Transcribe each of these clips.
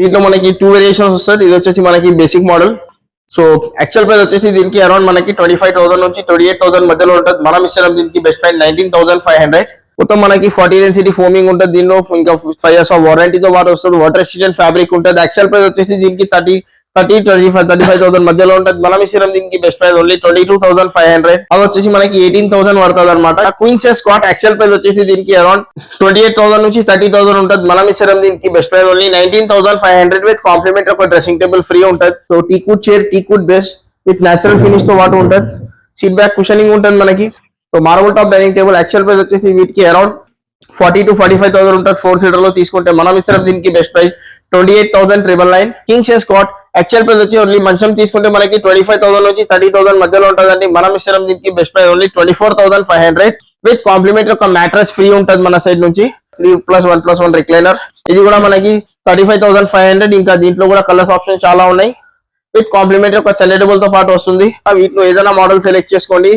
దీంట్లో మనకి 2 వేరియేషన్స్ వస్తుంది. ఇది వచ్చేసి మనకి basic model. So actual price వచ్చేసి దీనికి అరౌండ్ మనకి 25,000 నుంచి 28,000 మధ్యలో ఉంటుంది. మనం ఇస్తాం దీనికి బెస్ట్ ప్రైస్ 19,500. మొత్తం మనకి 40 డెన్సిటీ ఫోమింగ్ ఉంటుంది. దీనిలో ఇంకా 5 years ఆఫ్ వారంటీతో పాటు వస్తుంది. వాటర్ రెసిస్టెంట్ ఫ్యాబ్రిక్ ఉంటుంది. యాక్చువల్ ప్రైస్ వచ్చేసి దీనికి 35,000 మధ్యలో ఉంటుంది. మనం ఇస్తాం దీనికి బెస్ట్ ప్రైస్ ఓన్లీ 22,500. అది వచ్చేసి మనకి 18,000 పడుతుంది అనమాట. క్వీన్ సైజ్ స్క్వాట్ యాక్చువల్ ప్రైస్ వచ్చేసి దీనికి అరౌండ్ 28,000 నుంచి 30,000 ఉంటుంది. మనం ఇస్తాం దీనికి best price only 19,500 with compliment ఒక డ్రెస్సింగ్ టేబుల్ ఫ్రీ ఉంటుంది. So teakwood chair, teakwood base with natural finish తో పాటు ఉంటుంది. సీట్ బ్యాక్ కుషనింగ్ ఉంటుంది మనకి. So marble top dining table actual price వచ్చేసి వీటికి అరౌండ్ 40 to 45,000 ఉంటుంది. 4 సీటర్ లో తీసుకుంటే మనం ఇస్తాం దీనికి బెస్ట్ ప్రైస్ 28,999. కింగ్ సైజ్ స్క్వాట్ యాక్చువల్ ప్రైస్ వచ్చి ఓన్లీ మంచం తీసుకుంటే మనకి 25,000 నుంచి 30,000 మధ్యలో ఉంటుందండి. మనం ఇస్తాం దీనికి best price only 24,500 with complimentary ఒక మ్యాట్రస్ ఫ్రీ ఉంటుంది మన సైడ్ నుంచి. 3+1+1 రిక్లైనర్. ఇది కూడా మనకి 35,500. ఇంకా దీంట్లో కూడా కలర్స్ ఆప్షన్ చాలా ఉన్నాయి. విత్ కాంప్లిమెంటరీ ఒక సెలెక్టబుల్ తో పాటు వస్తుంది. వీటిలో ఏదైనా మోడల్ సెలెక్ట్ చేసుకోండి.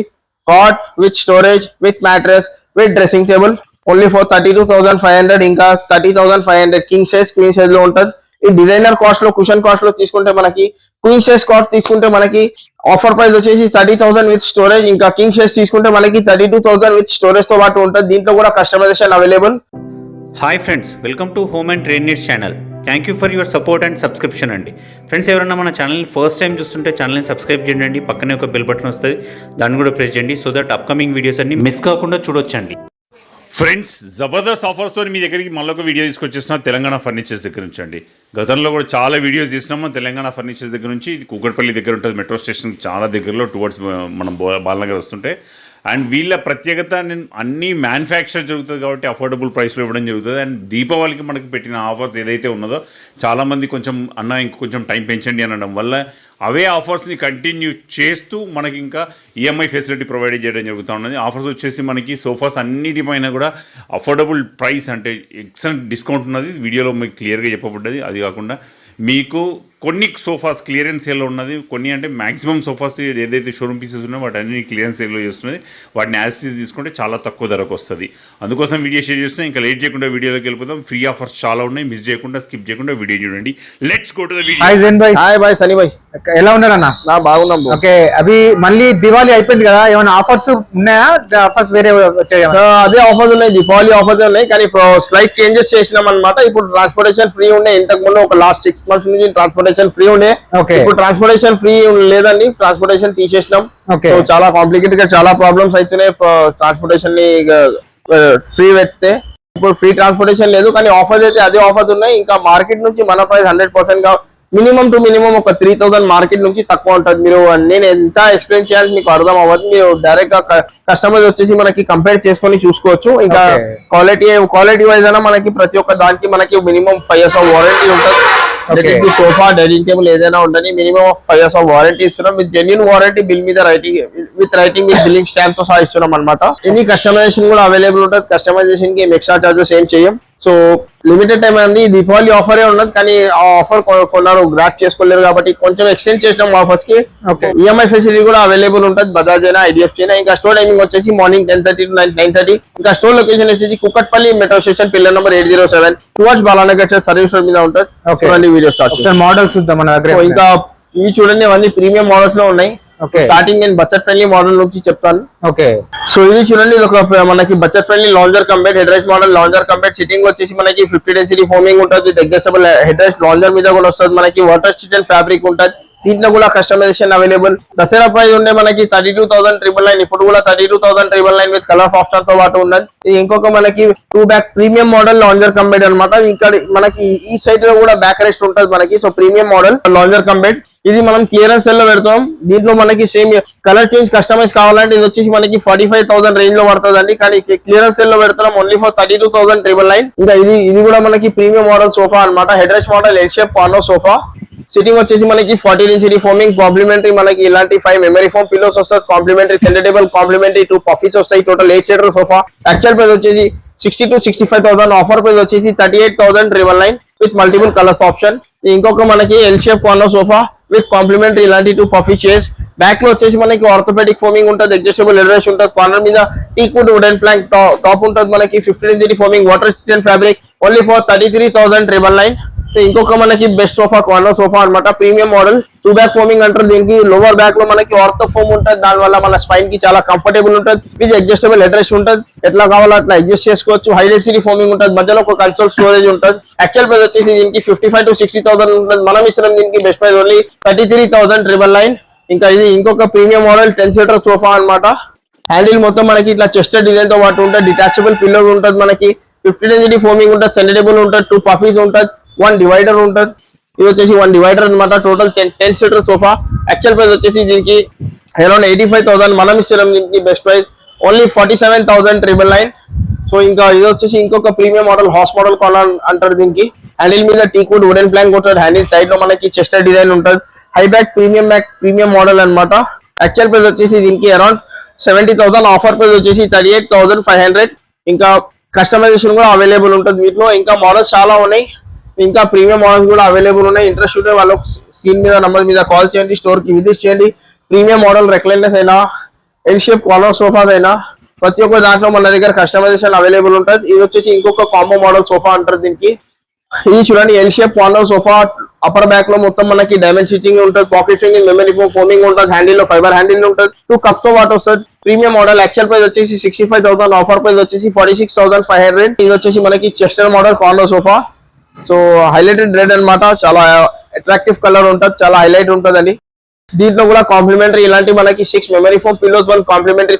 Cot with storage with mattress with dressing table only for 32,500. ఇంకా 30,500 కింగ్ సైజ్, క్వీన్ సైజ్ లో ఉంటుంది. ఈ డిజైనర్ కాస్ట్ లో, కుషన్ కాస్ట్ లో తీసుకుంటే మనకి క్వీన్ సైజ్ కాస్ట్ తీసుకుంటే మనకి ఆఫర్ ప్రైస్ వచ్చేసి 30,000 విత్ స్టోరేజ్. ఇంకా కింగ్ సైజ్ తీసుకుంటే మనకి 32,000 విత్ స్టోరేజ్ తో పాటు ఉంటుంది. దీంట్లో కూడా customisation available. Hi friends, welcome to home and trade needs channel. Thank you for your support and subscription అండి. ఫ్రెండ్స్, ఎవరైనా మన ఛానల్ని ఫస్ట్ టైం చూస్తుంటే ఛానల్ని సబ్స్క్రైబ్ చేయండి. పక్కనే ఒక బెల్ బటన్ వస్తుంది, దాన్ని కూడా ప్రెస్ చేయండి. సో దట్ అప్కమింగ్ వీడియోస్ అన్ని మిస్ కాకుండా చూడొచ్చండి. ఫ్రెండ్స్, జబర్దస్త్ ఆఫర్స్తో మీ దగ్గరికి మళ్ళీ ఒక వీడియో తీసుకొచ్చేసిన తెలంగాణ ఫర్నిచర్స్ దగ్గర నుంచి అండి. గతంలో కూడా చాలా వీడియోస్ చేసినాము తెలంగాణ ఫర్నిచర్స్ దగ్గర నుంచి. ఇది కూకట్పల్లి దగ్గర ఉంటుంది, మెట్రో స్టేషన్ చాలా దగ్గరలో టువర్డ్స్ మనం బాలనగర్ వస్తుంటే. అండ్ వీళ్ళ ప్రత్యేకత అన్ని మ్యానుఫ్యాక్చర్ జరుగుతుంది కాబట్టి అఫోర్డబుల్ ప్రైస్లో ఇవ్వడం జరుగుతుంది. అండ్ దీపావళికి మనకి పెట్టిన ఆఫర్స్ ఏదైతే ఉన్నదో చాలామంది కొంచెం ఇంకొంచెం టైం పెంచండి అనడం వల్ల అవే ఆఫర్స్ని కంటిన్యూ చేస్తూ మనకి ఇంకా ఈఎంఐ ఫెసిలిటీ ప్రొవైడ్ చేయడం జరుగుతూ ఉన్నది. ఆఫర్స్ వచ్చేసి మనకి సోఫాస్ అన్నిటిపైన కూడా అఫోర్డబుల్ ప్రైస్ అంటే ఎక్సలెంట్ డిస్కౌంట్ ఉన్నది. వీడియోలో మీకు క్లియర్గా చెప్పబడ్డది. అది కాకుండా మీకు కొన్ని సోఫాస్ క్లియరెన్స్ సేల్లో ఉన్నది. కొన్ని అంటే మ్యాక్సిమం సోఫాస్ ఏదైతే షోరూమ్ పీసెస్ ఉన్నాయో వాటి అన్ని క్లియరెన్స్ సేల్లో చేస్తున్నది. వాటిని యాసిటీస్ తీసుకుంటే చాలా తక్కువ ధరకు వస్తుంది. అందుకోసం వీడియో షేర్ చేస్తున్నాం. ఇంకా లేట్ చేయకుండా వీడియోలోకి వెళ్ళిపోతాం. ఫ్రీ ఆఫర్స్ చాలా ఉన్నాయి, మిస్ చేయకుండా స్కిప్ చేయకుండా వీడియో చూడండి. Let's go to the video. Hi Jain భాయ్. హాయ్ బాయ్, సనీ భాయ్. ఎలా ఉన్నారన్న? నా బాగున్నాం. ఓకే, అవి మళ్ళీ దివాళీ అయిపోయింది కదా, ఏమైనా ఆఫర్స్ ఉన్నాయా? ఆఫర్స్ వేరే వచ్చాయా? అదే ఆఫర్స్ ఉన్నాయి, దీపావళి ఆఫర్స్ ఉన్నాయి. కానీ ఇప్పుడు స్లైట్ చేంజెస్ చేసినాం అనమాట. ఇప్పుడు ట్రాన్స్పోర్టేషన్ ఫ్రీ ఉండే. ఇంతకు ముందు ఒక లాస్ట్ 6 months నుంచి ట్రాన్స్పోర్టేషన్ ఫ్రీ ఉండే. ఇప్పుడు ట్రాన్స్పోర్టేషన్ ఫ్రీ లేదండి, ట్రాన్స్పోర్టేషన్ తీసేసినాం. చాలా కాంప్లికేటెడ్ గా చాలా ప్రాబ్లమ్స్ అవుతున్నాయి ట్రాన్స్పోర్టేషన్ ని ఫ్రీ పెడితే. ఇప్పుడు ఫ్రీ ట్రాన్స్పోర్టేషన్ లేదు, కానీ ఆఫర్స్ అయితే అదే ఆఫర్స్ ఉన్నాయి. ఇంకా మార్కెట్ నుంచి మన ప్రైస్ 100% గా మినిమం టు మినిమం ఒక 3,000 మార్కెట్ నుంచి తక్కువ ఉంటుంది. మీరు నేను ఎంత ఎక్స్ప్లెయిన్ చేయాలి మీకు అర్థం అవ్వదు. మీరు డైరెక్ట్ గా కస్టమర్స్ వచ్చేసి మనకి కంపేర్ చేసుకొని చూసుకోవచ్చు. ఇంకా క్వాలిటీ వైజ్ అయినా మనకి ప్రతి ఒక్క దానికి మనకి మినిమం 5 years ఆఫ్ వారంటీ ఉంటుంది. సోఫా, డైనింగ్ టేబుల్ ఏదైనా ఉండని మినిమం 5 years ఆఫ్ వారంటీ ఇస్తున్నాం. విత్ జెన్యూన్ వారంటీ, బిల్ మీద రైటింగ్ విత్ బిల్లింగ్ స్టాంప్ తో సహా ఇస్తున్నాం అనమాట. ఎనీ కస్టమైజేషన్ కూడా అవైలబుల్ ఉంటుంది. కస్టమైజేషన్ కి ఎక్స్ట్రా చార్జెస్ ఏం చేయం. సో లిమిటెడ్ టైం అండి, దీపావళి ఆఫరే ఉన్నది. కానీ ఆ ఆఫర్ కొన్నారు గ్రాప్ చేసుకోలేరు కాబట్టి కొంచెం ఎక్స్టెండ్ చేసినాం ఆఫర్స్ కి. ఈఎంఐ ఫెసిలిటీ కూడా అవైలబుల్ ఉంటుంది. బజాజ్ అయినా, ఐడిఎఫ్సి అయినా. ఇంకా స్టోర్ టైమింగ్ వచ్చేసి మార్నింగ్ 10:30 to 9:30. ఇంకా స్టోర్ లొకేషన్ వచ్చేసి Kukatpally metro station, pillar number 807 towards Balanagar service road మీద ఉంటుంది. వీడియో స్టార్ట్ మోడల్స్ చూద్దాం మన దగ్గర. ఇంకా ఇవి చూడండి, అవన్నీ ప్రీమియం మోడల్స్ లో ఉన్నాయి. స్టార్టింగ్ నేను బడ్జెట్ ఫ్రెండ్లీ మోడల్ నుంచి చెప్తాను. ఓకే, సో ఇది చూడండి, ఇది ఒక మనకి budget friendly lounger cum bed head rest model. Lounger cum bed sitting వచ్చేసి మనకి 50 డెన్సిటీ ఫోమింగ్ ఉంటుంది. అడ్జస్టబుల్ హెడ్ రెస్ట్ లాంజర్ మీద కూడా వస్తుంది. మనకి వాటర్ రెసిస్టెంట్ ఫ్యాబ్రిక్ ఉంటుంది. దీంట్లో కూడా కస్టమైజేషన్ అవైలబుల్. దసరా ప్రైస్ ఉండే మనకి 32,999. ఇప్పుడు కూడా 32,999 విత్ కలర్స్ ఆప్షన్ తో పాటు ఉన్నది. ఇది ఇంకొక మనకి 2 back premium model lounger cum bed అనమాట. ఇక్కడ మనకి ఈ సైడ్ లో కూడా బ్యాక్ రెస్ట్ ఉంటుంది మనకి. So premium model lounger cum bed. ఇది మనం క్లియరెన్స్ సెల్ లో పెడతాం. దీంట్లో మనకి సేమ్ కలర్ చేంజ్ కస్టమైజ్ కావాలంటే ఇది వచ్చేసి మనకి 45,000 రేంజ్ లో పడుతుంది. కానీ క్లియరెన్స్ సెల్ లో పెడతాం ఓన్లీ ఫర్ 32,999. ఇంకా ఇది కూడా మనకి ప్రీమియం మోడల్ సోఫా అనమాట. Head rest model L shape corner sofa. Sitting వచ్చేసి మనకి 40 డెన్సిటీ ఫోమింగ్. కాంప్లిమెంటరీ మనకి ఇలాంటి 5 మెమరీ ఫోమ్ పిల్లోస్ వస్తాయి. Complimentary centre table, complimentary 2 puffies వస్తాయి. Total 8 seater sofa. Actual price వచ్చేసి 60 to 65,000. ఆఫర్ ప్రైస్ వచ్చేసి 38,999 విత్ మల్టిపుల్ కలర్స్ ఆప్షన్. ఇంకొక మనకి L shape corner sofa with complimentary ఇలాంటి 2 పఫీ చైర్స్. బ్యాక్ లో వచ్చేసి మనకి ఆర్థోపెడిక్ ఫోమింగ్ ఉంటుంది. అడ్జస్టబుల్ హెడ్ రెస్ట్ ఉంటుంది. కార్నర్ మీద టీక్వుడ్ వుడెన్ ప్లాంక్ టాప్ ఉంటుంది. మనకి 50 density foaming water resistant fabric only for 33,999. ఇంకొక మనకి బెస్ట్ సోఫా కార్నర్ సోఫా అన్నమాట, ప్రీమియం మోడల్ 2 బ్యాక్ ఫోమింగ్ అంటారు దీనికి. లోవర్ బ్యాక్ లో మనకి ఆర్థో ఫోమ్ ఉంటుంది, దాని వల్ల మన స్పైన్ కి చాలా కంఫర్టబుల్ ఉంటుంది. ఇది అడ్జస్టబుల్ హెడ్ రెస్ట్ ఉంటుంది, ఎట్లా కావాలో అట్లా అడ్జస్ట్ చేసుకోవచ్చు. హై డెన్సిటీ ఫోమింగ్ ఉంటుంది, మధ్యలో ఒక కన్సోల్ స్టోరేజ్ ఉంటుంది. యాక్చువల్ ప్రైస్ వచ్చేసి దీనికి 55 to 60,000 ఉంటుంది. మనం ఇస్తున్నాం దీనికి బెస్ట్ ప్రైస్ ఓన్లీ 33,999. ఇంకా ఇది ఇంకొక ప్రీమియం మోడల్ 10 సీటర్ సోఫా అన్నమాట. హ్యాండిల్ మొత్తం మనకి ఇట్లా చెస్టెడ్ డిజైన్ తో పాటు ఉంటుంది, డిటాచబుల్ పిల్లో ఉంటుంది, మనకి 50 డెన్సిటీ ఫోమింగ్ ఉంటుంది, సెండేబుల్ ఉంటుంది, 2 పఫీస్ ఉంటుంది, 1 డివైడర్ ఉంటుంది. ఇది వచ్చేసి 1 డివైడర్ అన్నమాట. Total 10 seater sofa. Actual price వచ్చేసి దీనికి అరౌండ్ 85,000. మనం ఇస్తున్నాం దీనికి బెస్ట్ ప్రైస్ ఓన్లీ 47,999. సో ఇంకా ఇది వచ్చేసి ఇంకొక premium model has model corner అంటారు దీనికి. హ్యాండిల్ మీద టీకుడ్ వుడెన్ ప్లాంక్ ఉంటుంది, హ్యాండిల్ సైడ్ లో మనకి చెస్టెడ్ డిజైన్ ఉంటుంది. హై బ్యాక్ ప్రీమియం మోడల్ అన్నమాట. యాక్చువల్ ప్రైస్ వచ్చేసి దీనికి అరౌండ్ 70,000. ఆఫర్ ప్రైస్ వచ్చేసి 38,500. ఇంకా కస్టమైజేషన్ కూడా అవైలబుల్ ఉంటుంది వీటిలో. ఇంకా మోడల్స్ చాలా ఉన్నాయి, ఇంకా ప్రీమియం మోడల్స్ కూడా అవైలబుల్ ఉన్నాయి. ఇంట్రెస్ట్ ఉంటే వాళ్ళ స్క్రీన్ మీద నంబర్ మీద కాల్ చేయండి, స్టోర్ కి విజిట్ చేయండి. ప్రీమియం మోడల్ రెక్లైనర్స్ అయినా, ఎల్ షేప్ కార్నర్ సోఫాస్ అయినా ప్రతి ఒక్క దాంట్లో మన దగ్గర కస్టమైజేషన్ అవైలబుల్ ఉంటుంది. ఇది వచ్చేసి ఇంకొక కాంబో మోడల్ సోఫా అంటారు దీనికి. ఇది చూడండి, L shape corner sofa. Upper back లో మొత్తం మనకి డైమండ్ స్టిచ్చింగ్ ఉంటుంది, పాకెట్ ఫింగింగ్, మెమరీ ఫోమింగ్ ఉంటుంది, హ్యాండిల్ లో ఫైబర్ హ్యాండిల్ ఉంటుంది, 2 కప్స్ తో పాటు వస్తుంది. Premium model. యాక్చువల్ ప్రైస్ వచ్చేసి 65,000. ఆఫర్ ప్రైస్ వచ్చేసి 46,500. ఇది వచ్చేసి మనకి Chester model corner sofa. So highlighted red అన్నమాట, చాలా అట్రాక్టివ్ కలర్ ఉంటుంది, చాలా హైలైట్ ఉంటుందండి. దీంట్లో కూడా కాంప్లిమెంటరీ ఇలాంటి మనకి 6 memory foam pillows, 1 complimentary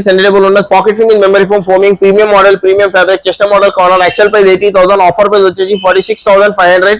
centre table ఉన్నది. Pocket springing, memory foaming, premium model, premium fabric, Chester model corner. Actual price 80,000. Offer price వచ్చేసి 46,500.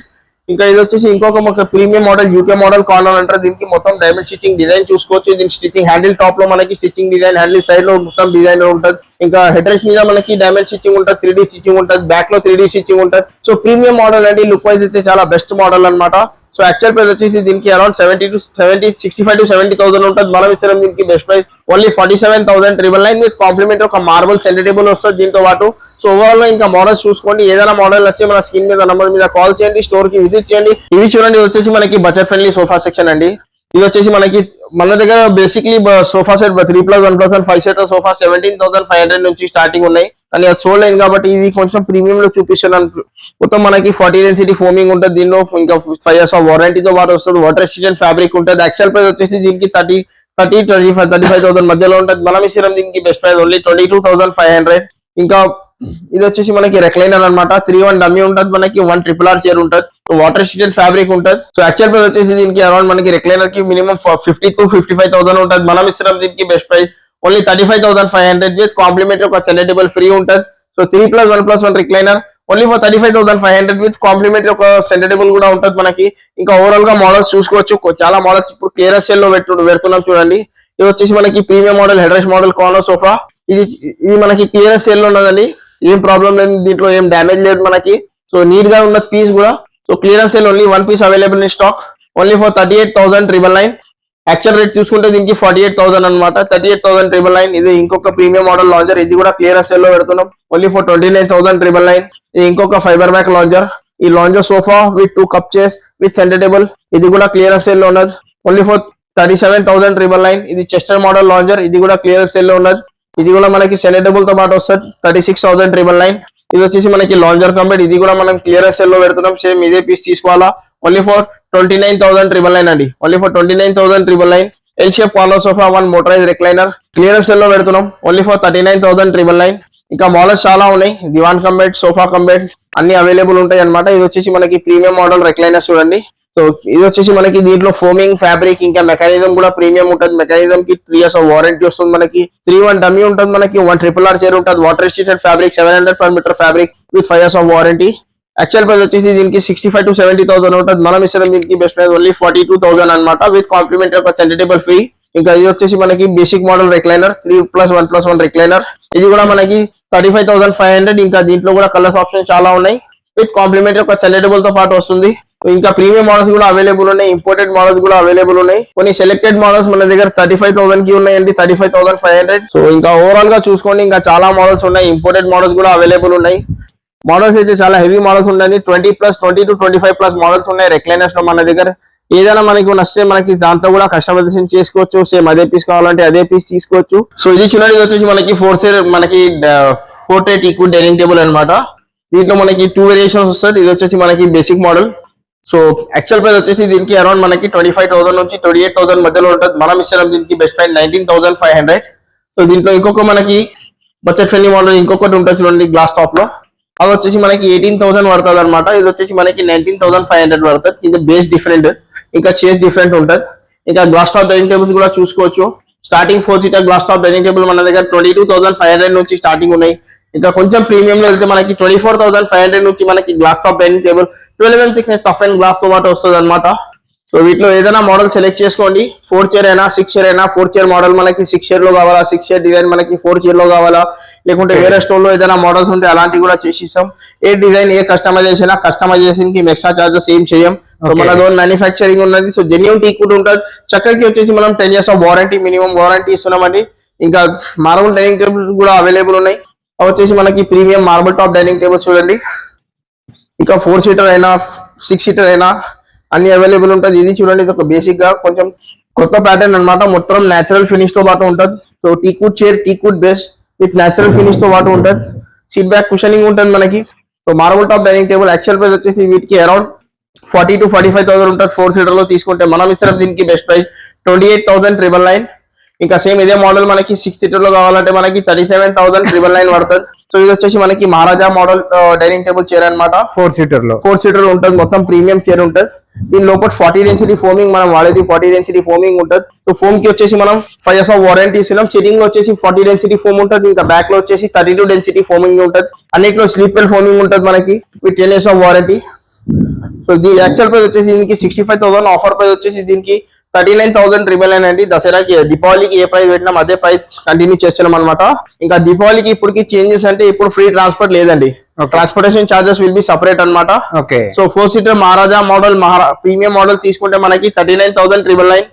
ఇంకా ఇది వచ్చేసి ఇంకొక premium model UK model corner అంటారు దీనికి. మొత్తం డైమండ్ స్టిచ్చింగ్ డిజైన్ చూసుకోవచ్చు. దీని స్టిచ్చింగ్ హ్యాండిల్ టాప్ లో మనకి స్టిచ్చింగ్ డిజైన్, హ్యాండిల్ సైడ్ లో మొత్తం డిజైన్ ఉంటుంది. ఇంకా హెడ్ రెస్ట్ మీద మనకి డైమండ్ స్టిచ్చింగ్ ఉంటుంది, 3D స్టిచ్చింగ్ ఉంటుంది, బ్యాక్ లో 3D స్టిచ్చింగ్ ఉంటుంది. సో ప్రీమియం మోడల్ అండి, లుక్ వైజ్ అయితే చాలా బెస్ట్ మోడల్ అన్నమాట. సో యాక్చువల్ ప్రైస్ వచ్చేసి దీనికి అరౌండ్ 65 to 70,000 ఉంటుంది. మనం ఇచ్చిన దీనికి best price only 47,999 with compliment ఒక మార్బుల్ సెండేబుల్ వస్తుంది దీంతో పాటు. సో ఓవరాల్ గా ఇంకా మోడల్స్ చూసుకోండి, ఏదైనా మోడల్ వస్తే మన స్క్రీన్ మీద నంబర్ మీద కాల్ చేయండి, స్టోర్ కి విజిట్ చేయండి. ఇవి చూడండి, ఇది వచ్చేసి మనకి బడ్జెట్ ఫ్రెండ్లీ సోఫా సెక్షన్ అండి. ఇది వచ్చేసి మనకి మన దగ్గర basically sofa set 3+1+1 5 seater sofa 17,500 నుంచి స్టార్టింగ్ ఉన్నాయి, కానీ అది సోల్డ్ అయింది కాబట్టి ఇది కొంచెం ప్రీమియం లో చూపిస్తున్నాను. మొత్తం మనకి 40 డెన్సిటీ ఫోమింగ్ ఉంటుంది దీనిలో. ఇంకా 5 years ఆఫ్ వారంటీతో పాటు వస్తుంది. వాటర్ రెసిస్టెంట్ ఫ్యాబ్రిక్ ఉంటుంది. యాక్చువల్ ప్రైస్ వచ్చేసి దీనికి 35,000 మధ్యలో ఉంటుంది. మనం ఇచ్చిన దీనికి బెస్ట్ ప్రైస్ ఓన్లీ 22,500. ఇంకా ఇది వచ్చేసి మనకి రెక్లైనర్ అన్నమాట. 3-1 డమ్మీ ఉంటుంది, మనకి 1 RRR చైర్ ఉంటుంది, వాటర్ రెసిస్టెంట్ ఫ్యాబ్రిక్ ఉంటుంది. సో యాక్చువల్ ప్రైస్ వచ్చేసి దీనికి అరౌండ్ మనకి రెక్లైనర్ కి మినిమం 50 to 55,000 ఉంటుంది. మనం ఇచ్చిన దీనికి best price only 35,500 with complimentary ఒక సెండేబుల్ ఫ్రీ ఉంటుంది. So 3+1+1 recliner only for 35,500 with complimentary ఒక సెండేబుల్ కూడా ఉంటుంది మనకి. ఇంకా ఓవరాల్ గా మోడల్స్ చూసుకోవచ్చు, చాలా మోడల్స్ ఇప్పుడు క్లియరెన్స్ సేల్ లో పెడుతున్నాం చూడండి. ఇది వచ్చేసి మనకి premium model head rest model corner sofa. ఇది మనకి క్లియరెన్స్ సేల్ లో ఉన్నదండి, ఏం ప్రాబ్లం లేదు, దీంట్లో ఏం డ్యామేజ్ లేదు మనకి. సో నీట్ గా ఉన్న పీస్ కూడా. So clearance sale only 1 piece available in stock only for 38,999. Actual rate చూసుకుంటే దీనికి 48,000 అనమాట. 38,999. ఇది ఇంకొక ప్రీమియం మోడల్ లాంజర్, ఇది కూడా క్లియరెన్స్ సేల్ లో పెడుతున్నాం ఓన్లీ ఫర్ 29,999. ఇది ఇంకొక ఫైబర్ బ్యాక్ లాంజర్. ఈ lounger sofa with 2 cup chairs with సెండేబుల్, ఇది కూడా క్లియరెన్స్ సేల్ లో ఉన్నది ఓన్లీ ఫర్ 37,999. ఇది చెస్టర్ మోడల్ లాంజర్, ఇది కూడా క్లియరెన్స్ సేల్ లో ఉన్నది. ఇది కూడా మనకి సెండేబుల్ తో పాటు వస్తుంది 36,999. ఇది వచ్చేసి మనకి లాంజర్ కంబెట్, ఇది కూడా మనం క్లియరెన్స్ సేల్ లో పెడుతున్నాం. సేమ్ ఇదే పీస్ తీసుకోవాలా ఓన్లీ ఫర్ 29,999 అండి, only for 29,999. L shape corner sofa 1 motorise recliner clearance sale లో పెడుతున్నాం ఓన్లీ ఫర్ 39,999. ఇంకా మోడల్స్ చాలా ఉన్నాయి, దివాన్ కంబెట్, సోఫా కంబెట్ అన్ని అవైలబుల్ ఉంటాయి అన్నమాట. ఇది వచ్చేసి మనకి ప్రీమియం మోడల్ రెక్లైనర్ చూడండి. సో ఇది వచ్చేసి మనకి దీంట్లో ఫోమింగ్ ఫ్యాబ్రిక్ ఇంకా మెకానిజం కూడా ప్రీమియం ఉంటుంది. మెకానిజం కి 3 years ఆఫ్ వారంటీ వస్తుంది మనకి. 3-1 డమ్మీ ఉంటుంది మనకి, 1 RRR చైర్ ఉంటుంది, water resistant fabric 700 per meter fabric with 5 years of warranty. Actual price వచ్చేసి దీనికి 65,000 to 70,000 ఉంటుంది. మనం ఇచ్చిన దీనికి బెస్ట్ ప్రైస్ ఓన్లీ 42,000 అనమాట విత్ కాంప్లిమెంటరీ ఒక సెండేబుల్ ఫ్రీ. ఇంకా ఇది వచ్చేసి మనకి బేసిక్ మోడల్ రెక్లైనర్ 3+1+1 రెక్లైనర్, ఇది కూడా మనకి 35,500. ఇంకా దీంట్లో కూడా కలర్స్ ఆప్షన్ చాలా ఉన్నాయి విత్ కాంప్లిమెంటరీ ఒక సెండేబుల్ తో పాటు వస్తుంది. ఇంకా ప్రీమియం మోడల్స్ కూడా అవైలబుల్ ఉన్నాయి, ఇంపోర్టెడ్ మోడల్స్ కూడా అవైలబుల్ ఉన్నాయి. కొన్ని సెలెక్టెడ్ మోడల్స్ మన దగ్గర 35,000 కి ఉన్నాయండి, 35,500. సో ఇంకా ఓవరాల్ గా చూసుకోండి, ఇంకా చాలా మోడల్స్ ఉన్నాయి, ఇంపోర్టెడ్ మోడల్స్ కూడా అవైలబుల్ ఉన్నాయి. మోడల్స్ అయితే చాలా హెవీ మోడల్స్ ఉన్నాయి, 20 to 25+ మోడల్స్ ఉన్నాయి రెక్లైనర్స్ లో మన దగ్గర. ఏదైనా మనకి నచ్చితే మనకి దాంట్లో కూడా కస్టమైజేషన్ చేసుకోవచ్చు. సేమ్ అదే పీస్ కావాలంటే అదే పీస్ తీసుకోవచ్చు. సో ఇది చూడండి, ఇది వచ్చేసి మనకి 4 tier మనకి 4 tray టీకు డైనింగ్ టేబుల్ అనమాట. దీంట్లో మనకి 2 వేరియేషన్స్ వస్తుంది. ఇది వచ్చేసి మనకి basic model. So actual price వచ్చేసి దీనికి అరౌండ్ మనకి 25,000 నుంచి 28,000 మధ్యలో ఉంటుంది. మనం ఇస్తున్నాం దీనికి బెస్ట్ ప్రైస్ 19,500. సో దీంట్లో ఇంకొక మనకి బడ్జెట్ ఫ్రెండ్లీ మోడల్ ఇంకొకటి ఉంటుంది చూడండి గ్లాస్ టాప్ లో, అది వచ్చేసి మనకి 18,000 పడుతుంది అనమాట. ఇది వచ్చేసి మనకి 19,500 పడుతుంది. ఇది బేస్ డిఫరెంట్, ఇంకా చేస్ డిఫరెంట్ ఉంటుంది. ఇంకా గ్లాస్ టాప్ డైనింగ్ టేబుల్స్ కూడా చూసుకోవచ్చు. Starting 4 seater glass top dining table మన దగ్గర 22,500 నుంచి స్టార్టింగ్ ఉన్నాయి. ఇంకా కొంచెం ప్రీమియం లో వెళ్తే మనకి 24,500 నుంచి మనకి glass top dining table 12 mm thickness tough and glass తో పాటు వస్తుంది అనమాట. సో వీటిలో ఏదైనా మోడల్ సెలెక్ట్ చేసుకోండి. 4 చైర్ అయినా 6 చైర్ అయినా, 4 చైర్ మోడల్ మనకి 6 చైర్ లో కావాలా, 6 చైర్ డిజైన్ మనకి 4 చైర్ లో కావాలా, లేకుంటే వేరే స్టోర్ లో ఏదైనా మోడల్స్ ఉంటే అలాంటివి కూడా చేసి ఇస్తాం. ఏ డిజైన్ ఏ కస్టమైజేషన్ కి ఎక్స్ట్రా చార్జెస్ ఏం చేయం. సో మన ఓన్ మ్యానుఫ్యాక్చరింగ్ ఉన్నది. సో జెన్యూన్ టీక్ కూడా ఉంటుంది. చక్కకి వచ్చేసి మనం 10 years of warranty, minimum warranty ఇస్తున్నామండి. ఇంకా మార్బుల్ డైనింగ్ టేబుల్స్ కూడా అవైలబుల్ ఉన్నాయి. అవి వచ్చేసి మనకి premium marble top dining tables చూడండి. ఇంకా 4 సీటర్ అయినా 6 సీటర్ అయినా అన్ని అవైలబుల్ ఉంటుంది. ఇది చూడండి, ఇది ఒక బేసిక్ గా కొంచెం కొత్త ప్యాటర్న్ అన్నమాట. మొత్తం నేచురల్ ఫినిష్ తో పాటు ఉంటుంది. So teakwood chair, teakwood base with natural finish తో పాటు ఉంటుంది. సీట్ బ్యాక్ కుషనింగ్ ఉంటుంది మనకి. So marble top dining table actual price వచ్చేసి వీటికి అరౌండ్ 40,000 to 45,000 ఉంటుంది. 4 సీటర్ లో తీసుకుంటే మనం ఇస్తాం దీనికి బెస్ట్ ప్రైస్ 28,999. ఇంకా సేమ్ ఇదే మోడల్ మనకి 6 సీటర్ లో కావాలంటే మనకి 37,999 పడుతుంది. సో ఇది వచ్చేసి మనకి మహారాజా మోడల్ డైనింగ్ టేబుల్ చైర్ అనమాట. 4 సీటర్ లో 4 సీటర్ ఉంటుంది. మొత్తం ప్రీమియం చైర్ ఉంటుంది. దీని లోపల 40 డెన్సిటీ ఫోమింగ్ మనం వాడేది 40 డెన్సిటీ ఫోమింగ్ ఉంటుంది. సో ఫోమ్ కి వచ్చేసి మనం 5 years ఆఫ్ వారంటీ ఇస్తున్నాం. సిట్టింగ్ లో వచ్చేసి 40 డెన్సిటీ ఫోమ్ ఉంటుంది. ఇంకా బ్యాక్ లో వచ్చేసి 32 డెన్సిటీ ఫోమింగ్ ఉంటుంది. అన్నిట్లో స్లీప్ వెల్ ఫోమింగ్ ఉంటుంది మనకి with 10 years of warranty. So దీని యాక్చువల్ ప్రైస్ వచ్చేసి దీనికి 65,000, ఆఫర్ ప్రైస్ వచ్చేసి దీనికి 39,999 అండి. దసరాకి దీపావళికి ఏ ప్రైస్ పెట్టినాం అదే ప్రైస్ కంటిన్యూ చేస్తున్నాం అనమాట. ఇంకా దీపావళికి ఇప్పటికి చేంజెస్ అంటే ఇప్పుడు ఫ్రీ ట్రాన్స్పోర్ట్ లేదండి. Transportation charges will be separate అనమాట. ఓకే. సో 4 సీటర్ మహారాజా మోడల్ ప్రీమియం మోడల్ తీసుకుంటే మనకి 39,999.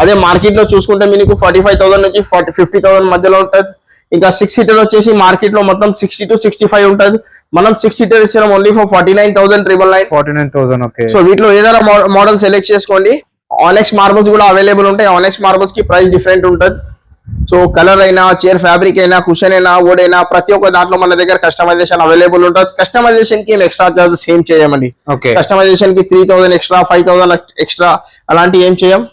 అదే మార్కెట్ లో చూసుకుంటే మీకు 45,000 నుంచి 50,000 మధ్యలో ఉంటుంది. ఇంకా 6 సీటర్ వచ్చేసి మార్కెట్ లో మొత్తం 60 to 65 ఉంటుంది. మనం 6 సీటర్ ఇచ్చినాం ఓన్లీ ఫర్ 49,999. 49,000. ఓకే. సో వీటిలో ఏదైనా మోడల్ సెలెక్ట్ చేసుకోండి. ఆనెక్స్ మార్బల్స్ కూడా అవైలబుల్ ఉంటాయి. ఆనెక్స్ మార్బల్స్ కి ప్రైస్ డిఫరెంట్ ఉంటుంది. సో కలర్ అయినా, చైర్ ఫ్యాబ్రిక్ అయినా, కుషన్ అయినా, వుడ్ అయినా ప్రతి ఒక్క దాంట్లో మన దగ్గర కస్టమైజేషన్ అవైలబుల్ ఉంటుంది. కస్టమైజేషన్ కి ఎక్స్ట్రా చార్జెస్ ఏం చేయమండి. ఓకే. కస్టమైజేషన్ కి 3,000 ఎక్స్ట్రా, 5,000 ఎక్స్ట్రా అలాంటి ఏం చేయం.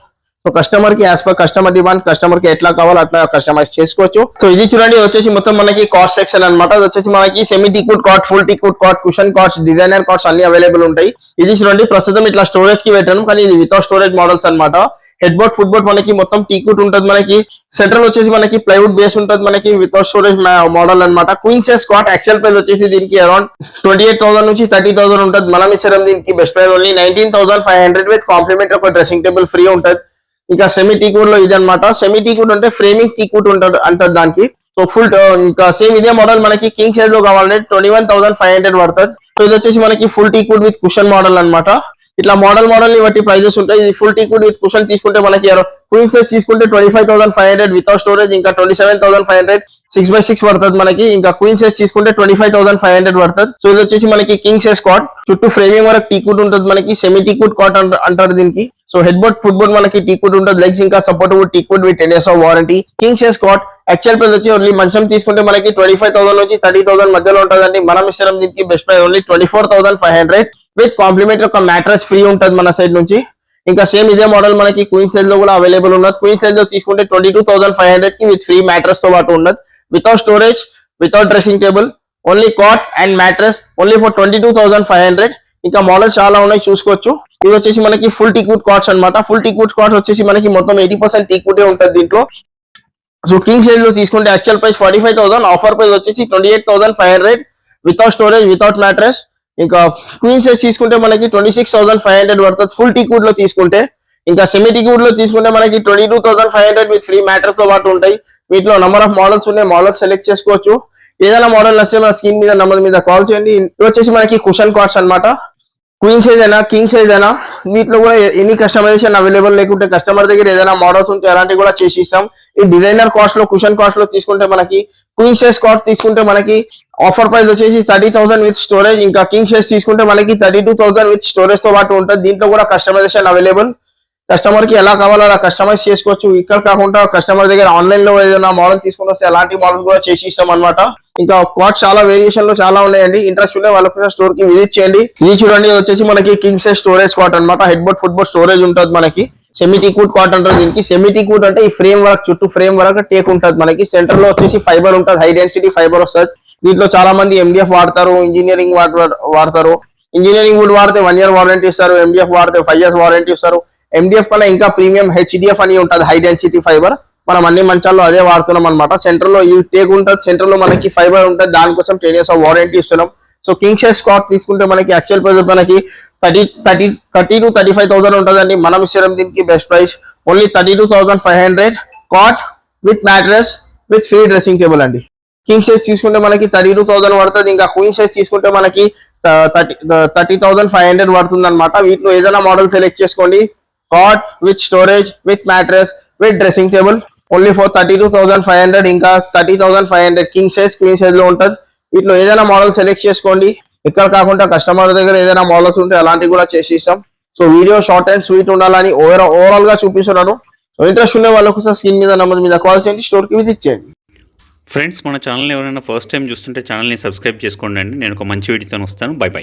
సో కస్టమర్ కి as per customer demand, customer కి ఎట్లా కావాలో అట్లా కస్టమైజ్ చేసుకోవచ్చు. సో ఇది చూడండి, వచ్చేసి మొత్తం మనకి కాట్ సెక్షన్ అనమాట. అది వచ్చేసి మనకి semi teakwood cot, full teakwood cot, cushion cots, designer cots అన్ని అవైలబుల్ ఉంటాయి. ఇది చూడండి, ప్రస్తుతం ఇట్లా స్టోరేజ్ కి పెట్టాను, కానీ ఇది వితౌట్ స్టోరేజ్ మోడల్స్ అనమాట. హెడ్ బోర్డ్, ఫుట్ బోర్డ్ మనకి మొత్తం టీకుడ్ ఉంటుంది. మనకి సెంట్రల్ వచ్చేసి మనకి ప్లైవుడ్ బేస్ ఉంటుంది. మనకి వితౌట్ స్టోరేజ్ మోడల్ అనమాట. Queen size cot actual price వచ్చేసి దీనికి అరౌండ్ 28,000 నుంచి 30,000 ఉంటుంది. మనం ఇచ్చాం దీనికి best price only 19,500 with compliment ఒక డ్రెస్సింగ్ టేబుల్ ఫ్రీ ఉంటుంది. ఇంకా సెమీ టీకుడ్ లో ఇది అనమాట. సెమీ టీకుడ్ అంటే ఫ్రేమింగ్ టీకుడ్ ఉంటుంది అంటారు దానికి. సో ఫుల్ ఇంకా సేమ్ ఇదే మోడల్ మనకి కింగ్ సైజ్ లో కావాలంటే 21,500 పడుతుంది. సో ఇది వచ్చేసి మనకి ఫుల్ టీకుడ్ విత్ కుషన్ మోడల్ అనమాట. ఇట్లా మోడల్ ని బట్టి ప్రైజెస్ ఉంటాయి. ఇది ఫుల్ టీకుడ్ విత్ కుషన్ తీసుకుంటే మనకి క్వీన్ సైజ్ తీసుకుంటే 25,500 వితౌట్ స్టోరేజ్, ఇంకా 27,500 6x6 పడుతుంది మనకి. ఇంకా క్వీన్ సైజ్ తీసుకుంటే 25,500 పడుతుంది. సో ఇది వచ్చేసి మనకి కింగ్ సైజ్ కాట్, చుట్టూ ఫ్రేమింగ్ వరకు టీకుడ్ ఉంటుంది మనకి. సెమీ టీకుడ్ కాట్ అంటారు దీనికి. So head board, foot board మనకి టీకుడ్ ఉంటుంది. లెగ్స్ ఇంకా support teakwood with 10 years of warranty. King size cot actual price వచ్చి ఓన్లీ మంచం తీసుకుంటే మనకి 25,000 నుంచి 30,000 మధ్యలో ఉంటుందండి. మనం ఇస్తాం దీనికి best price only 24,500 with complimentary ఒక మ్యాట్రస్ ఫ్రీ ఉంటుంది మన సైడ్ నుంచి. ఇంకా సేమ్ ఇదే మోడల్ మనకి క్వీన్ సైజ్ లో కూడా అవైలబుల్ ఉన్నది. క్వీన్ సైజ్ లో తీసుకుంటే 22,500 కి విత్ ఫ్రీ మ్యాట్రస్ తో పాటు ఉన్నది. Without storage, without dressing table, only cot and mattress only for 22,500. ఇంకా మోడల్స్ చాలా ఉన్నాయి, చూసుకోవచ్చు. ఇది వచ్చేసి మనకి ఫుల్ టీకుడ్ కాట్స్ అనమాట. ఫుల్ టీకుడ్ కాట్స్ వచ్చేసి మనకి మొత్తం 80% టీకుడే ఉంటుంది దీంట్లో. సో కింగ్ సైజ్ లో తీసుకుంటే యాక్చువల్ ప్రైస్ 45,000, ఆఫర్ ప్రైస్ వచ్చేసి 28,500 వితౌట్ స్టోరేజ్, వితౌట్ మ్యాట్రస్. ఇంకా క్వీన్ సైజ్ తీసుకుంటే మనకి 26,500 పడుతుంది ఫుల్ టీకుడ్ లో తీసుకుంటే. ఇంకా సెమీ టీకుడ్ లో తీసుకుంటే మనకి 22,500 విత్ ఫ్రీ మ్యాట్రస్ తో పాటు ఉంటాయి. వీటిలో నెంబర్ ఆఫ్ మోడల్స్ ఉన్నాయి, మోడల్స్ సెలెక్ట్ చేసుకోవచ్చు. ఏదైనా మోడల్ నచ్చితే మన స్క్రీన్ మీద నెంబర్ మీద కాల్ చేయండి. ఇది వచ్చేసి మనకి కుషన్ కాట్స్ అనమాట. క్వీన్ సైజ్ అయినా, కింగ్ సైజ్ అయినా వీటిలో కూడా ఎనీ కస్టమైజేషన్ అవైలబుల్. లేకుంటే కస్టమర్ దగ్గర ఏదైనా మోడల్స్ ఉంటే అలాంటివి కూడా చేసి ఇస్తాం. ఈ డిజైనర్ కాస్ట్ లో, కుషన్ కాస్ట్ లో తీసుకుంటే మనకి క్వీన్ సైజ్ కాట్ తీసుకుంటే మనకి ఆఫర్ ప్రైస్ వచ్చేసి 30,000 విత్ స్టోరేజ్. ఇంకా కింగ్ సైజ్ తీసుకుంటే మనకి 32,000 విత్ స్టోరేజ్ తో పాటు ఉంటుంది. దీంట్లో కూడా కస్టమైజేషన్ అవైలబుల్. కస్టమర్ కి ఎలా కావాలో అలా కస్టమైజ్ చేసుకోవచ్చు. ఇక్కడ కాకుండా కస్టమర్ దగ్గర ఆన్లైన్ లో ఏదైనా మోడల్ తీసుకుని వస్తే అలాంటి మోడల్స్ కూడా చేసి ఇస్తాం అనమాట. ఇంకా కాట్ చాలా వేరియేషన్ లో చాలా ఉన్నాయండి. ఇంట్రెస్ట్ ఉండే వాళ్ళకి స్టోర్ కి విజిట్ చేయండి. ఇది చూడండి, ఇది వచ్చేసి మనకి కింగ్ సైజ్ స్టోరేజ్ కాట్ అన్నమాట. Head board foot board storage ఉంటుంది మనకి. సెమీ టీకూట్ కాట్ అంటారు దీనికి. సెమీ టీకూట్ అంటే ఈ ఫ్రేమ్ వర్క్ చుట్టూ ఫ్రేమ్ వర్క్ టేక్ ఉంటుంది మనకి. సెంటర్ లో వచ్చేసి ఫైబర్ ఉంటుంది, హై డెన్సిటీ ఫైబర్ వస్తుంది. దీంట్లో చాలా మంది MDF వాడతారు, ఇంజనీరింగ్ వాడతారు. ఇంజనీరింగ్ వుడ్ వాడితే 1 year వారంటీ ఇస్తారు, MDF వాడితే 5 years వారంటీ ఇస్తారు. MDF కన్నా ఇంకా ప్రీమియం HDF అని ఉంటుంది, హై డెన్సిటీ ఫైబర్. మనం అన్ని మంచాల్లో అదే వాడుతున్నాం అనమాట. సెంటర్ లో ఈ టేక్ ఉంటుంది, సెంటర్ లో మనకి ఫైబర్ ఉంటుంది, దానికోసం 10 years వారంటీ ఇస్తున్నాం. సో కింగ్ సైజ్ కాట్ తీసుకుంటే మనకి యాక్చువల్ ప్రైస్ మనకి 30 to 35,000 ఉంటుందండి. మనం ఇచ్చాం దీనికి best price only 32,500 cot with mattress with free dressing table అండి. కింగ్ సైజ్ తీసుకుంటే మనకి 32,000 పడుతుంది. ఇంకా క్వీన్ సైజ్ తీసుకుంటే మనకి 30,500 పడుతుంది అనమాట. వీటిలో ఏదైనా మోడల్ సెలెక్ట్ చేసుకోండి. Cot with storage with mattress with dressing table only for 32,500. ఇంకా 30,500 కింగ్ సైజ్ క్వీన్ సైజ్ లో ఉంటుంది. వీటిలో ఏదైనా మోడల్ సెలెక్ట్ చేసుకోండి. ఇక్కడ కాకుండా కస్టమర్ దగ్గర ఏదైనా మోడల్స్ ఉంటే అలాంటివి కూడా చేసి ఇస్తాం. So video short and sweet ఉండాలని ఓవరాల్ గా చూపిస్తున్నాను. సో ఇంట్రెస్ట్ ఉండే వాళ్ళకు స్క్రీన్ మీద నెంబర్ మీద కాల్ చేయండి, స్టోర్ కి విజిట్ చేయండి. ఫ్రెండ్స్ మన ఛానల్ ఎవరైనా ఫస్ట్ టైం చూస్తుంటే ఛానల్ని సబ్స్క్రైబ్ చేసుకోండి అండి. నేను ఒక మంచి వీడియోతో వస్తాను. By by.